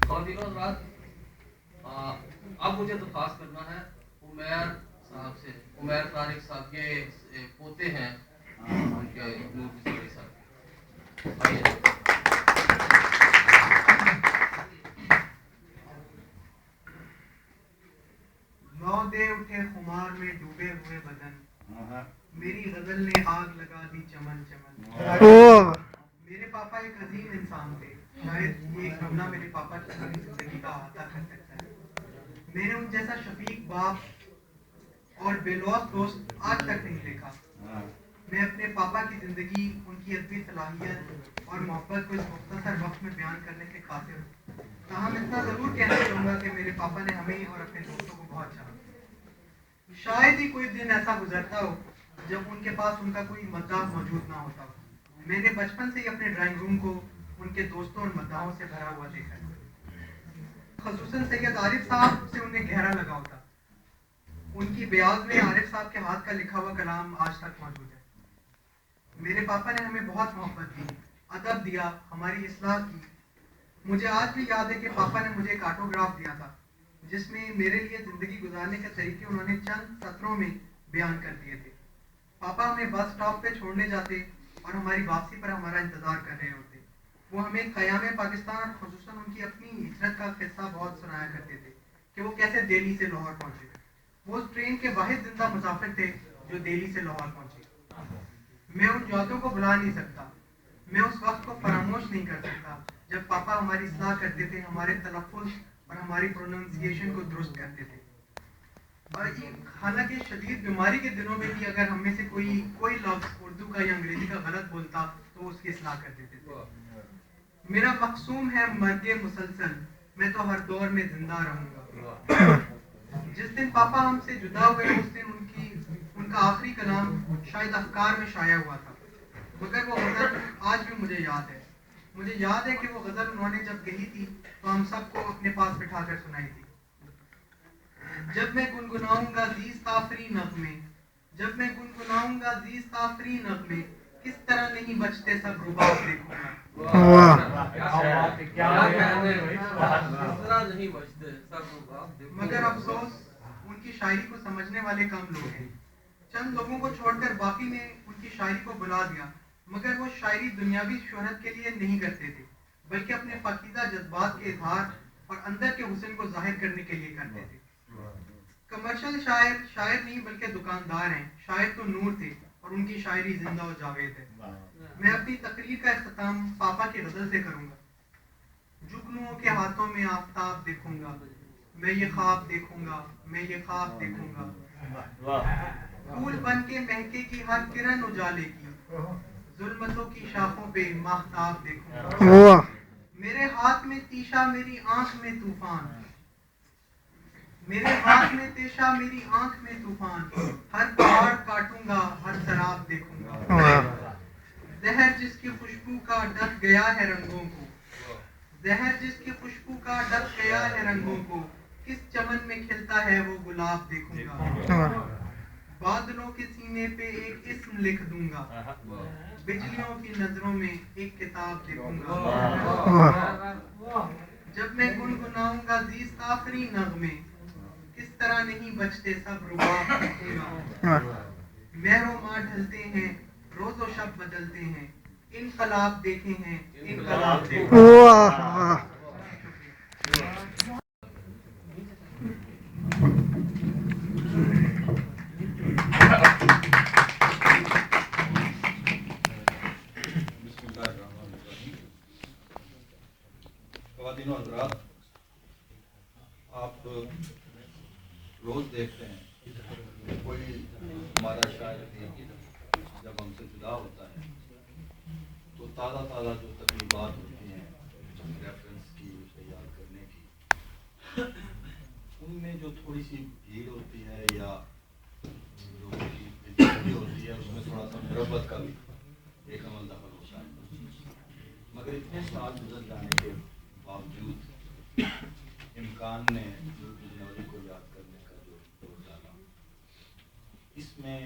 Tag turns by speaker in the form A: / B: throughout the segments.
A: خواتین حضرات، اب مجھے درخواست کرنا ہے عمیر صاحب سے، عمیر طارق صاحب کے پوتے ہیں ان کے نور بزرگی صاحب کے، آئیے۔
B: نو دے اٹھے خمار میں ڈوبے ہوئے بدن، میری غزل نے آگ لگا دی چمن چمن۔ میرے پاپا ایک عظیم انسان تھے، شاید یہ ایک جملہ میرے پاپا کی پوری زندگی کا احاطہ کر سکتا ہے۔ میں نے ان جیسا شفیق باپ اور بے لوث دوست آج تک نہیں دیکھا۔ میں اپنے پاپا کی زندگی، ان کی ادبی صلاحیت اور محبت کو اس مختصر وقت میں بیان کرنے سے قاصر ہوں۔ تاہم اتنا ضرور کہنا چاہوں گا کہ میرے پاپا نے ہمیں اور اپنے دوستوں کو بہت چاہا۔ شاید ہی کوئی دن ایسا گزرتا ہو جب ان کے پاس ان کا کوئی مداح موجود نہ ہوتا ہو۔ میں نے بچپن سے ہی اپنے ڈرائنگ روم کو ان کے دوستوں اور مداحوں سے بھرا ہوا دیکھا ہے۔ خصوصاً سید عارف صاحب سے انہیں گہرا لگاؤ تھا۔ ان کی بیاض میں عارف صاحب کے ہاتھ کا لکھا ہوا کلام آج تک موجود ہے۔ میرے پاپا نے ہمیں بہت محبت دی، ادب دیا، ہماری اصلاح کی۔ مجھے آج بھی یاد ہے کہ پاپا نے مجھے ایک آٹوگراف دیا تھا جس میں میرے لیے زندگی گزارنے کے طریقے انہوں نے چند سطروں میں بیان کر دیے تھے۔ پاپا ہمیں بس اسٹاپ پہ چھوڑنے جاتے اور ہماری واپسی پر ہمارا انتظار کر رہے ہوتے۔ وہ ہمیں قیام پاکستان اور خصوصاً ان کی اپنی ہجرت کا قصہ بہت سنایا کرتے تھے کہ وہ کیسے دہلی سے لاہور پہنچے۔ وہ اس ٹرین کے واحد زندہ مسافر تھے جو دہلی سے لاہور پہنچے۔ میں ان یادوں کو بھلا نہیں سکتا، میں اس وقت کو فراموش نہیں کر سکتا جب پاپا ہماری اصلاح کرتے تھے، ہمارے تلفظ اور ہماری پروننسیشن کو درست کرتے تھے۔ اور حالانکہ شدید بیماری کے دنوں میں بھی اگر ہم میں سے کوئی لفظ اردو کا یا انگریزی کا غلط بولتا تو وہ اس کی اصلاح کر دیتے تھے۔ میرا مقصوم ہے مرگ مسلسل، میں تو ہر دور میں زندہ رہوں گا۔ جس دن پاپا ہم سے جدا ہوئے اس دن ان کا آخری کلام شاید افکار میں شائع ہوا تھا، مگر وہ غزل آج بھی مجھے یاد ہے۔ مجھے یاد ہے کہ وہ غزل انہوں نے جب کہی تھی تو ہم سب کو اپنے پاس بٹھا کر سنائی تھی۔ جب میں گنگناؤں گا زیست آفری نغمے، جب میں گنگناؤں گا زیست آفری نغمے، کس طرح نہیں بچتے سب رباب دیکھوں گا۔ مگر افسوس ان کی شاعری کو سمجھنے والے کم لوگ ہیں۔ چند لوگوں کو چھوڑ کر باقی نے ان کی شاعری کو بلا دیا، مگر وہ شاعری دنیاوی شہرت کے لیے نہیں کرتے تھے بلکہ اپنے پاکیزہ جذبات کے اظہار اور اندر کے حسن کو ظاہر کرنے کے لیے کرتے تھے۔ کمرشل شاعر نہیں بلکہ دکاندار ہیں، شاعر تو نور تھے اور ان کی شاعری زندہ و جاوید ہے۔ میں اپنی تقریر کا اختتام پاپا کی غزل سے کروں گا۔ جگنوؤں کے ہاتھوں میں آفتاب دیکھوں گا، میں یہ خواب دیکھوں گا، میں یہ خواب دیکھوں گا، پھول بن کے مہکے کی ہر کرن اجالے کی، ظلمتوں کی شاخوں پہ ماہتاب دیکھوں گا۔ میرے ہاتھ میں تیشا میری آنکھ میں طوفان، میرے ہاتھ میں تیشا میری آنکھ میں طوفان، ہر پہاڑ کاٹوں گا، ہر سراب دیکھوں گا۔ زہر جس کی خوشبو کا ڈک گیا ہے رنگوں کو، زہر جس کی خوشبو کا ڈک گیا ہے رنگوں کو، کس چمن میں کھلتا ہے وہ گلاب دیکھوں گا۔ بادلوں کے سینے پہ ایک اسم لکھ دوں گا، بجلیوں کی نظروں میں ایک کتاب دیکھوں گا۔ جب میں گنگناؤں گا زیست آخری نغمے، کس طرح نہیں بچتے سب رباب دیکھوں گا۔ مہر و ماہ ڈھلتے ہیں، روز و شب بدلتے ہیں، انقلاب دیکھے ہیں، انقلاب دیکھے ہیں۔
C: خواتین و حضرات، آپ روز دیکھتے ہیں کوئی ہمارا شاعر جب ہم سے جدا ہوتا ہے تو تازہ تازہ جو تقریبات ہوتی ہیں ریفرنس کی، اسے یاد کرنے کی، ان میں جو تھوڑی سی بھیڑ ہوتی ہے یا جو ہوتی ہے اس میں تھوڑا سا مربت کا بھی ایک عمل دخل ہوتا ہے۔ مگر اتنے سال گزر جانے کے باوجود امکان نے نور بجنوری کو یاد کرنے کا جو دور ڈالا، اس میں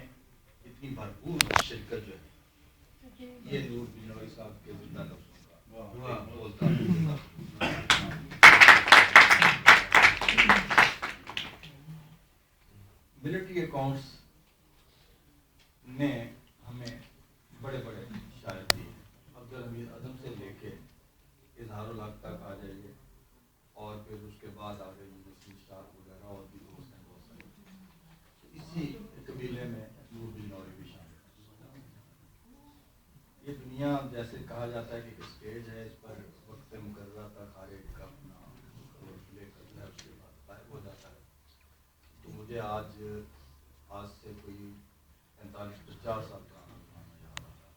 C: اتنی بھرپور شرکت جو ہے یہ نور بجنوری صاحب کے زندہ لفظوں کا بولتا اکاؤنٹس نے ہمیں بڑے بڑے شاعر دیے ہیں. عبدالحمید اعظم سے لے کے اظہار الحق تک آ جائیے, اور پھر اس کے بعد آگے نسیم شاہ وغیرہ اور بھی دوست ہیں بہت سارے. اسی قبیلے میں نور الدین نوری بھی شامل ہیں. یہ دنیا جیسے کہا جاتا ہے کہ ایک اسٹیج ہے, اس پر وقت مقررہ تک ہر ایک کا اپنا پلے کرتا ہے, اس کے بعد غائب ہو جاتا ہے. تو مجھے آج سے کوئی 45-50 سال پرانا زمانہ یاد آ رہا.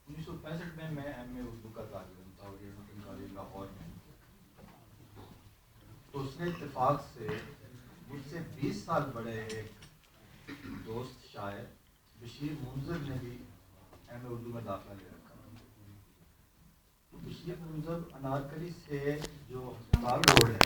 C: 1965 میں ایم اے اردو کا طالب علم تھا, اور یونیورسٹی کالج لاہور میں. تو اس نے اتفاق سے مجھ سے 20 سال بڑے ایک دوست شاعر بشیر منظر نے بھی ایم اے اردو میں داخلہ لے رکھا. بشیر منظر انارکلی سے جو ہسپتال روڈ ہے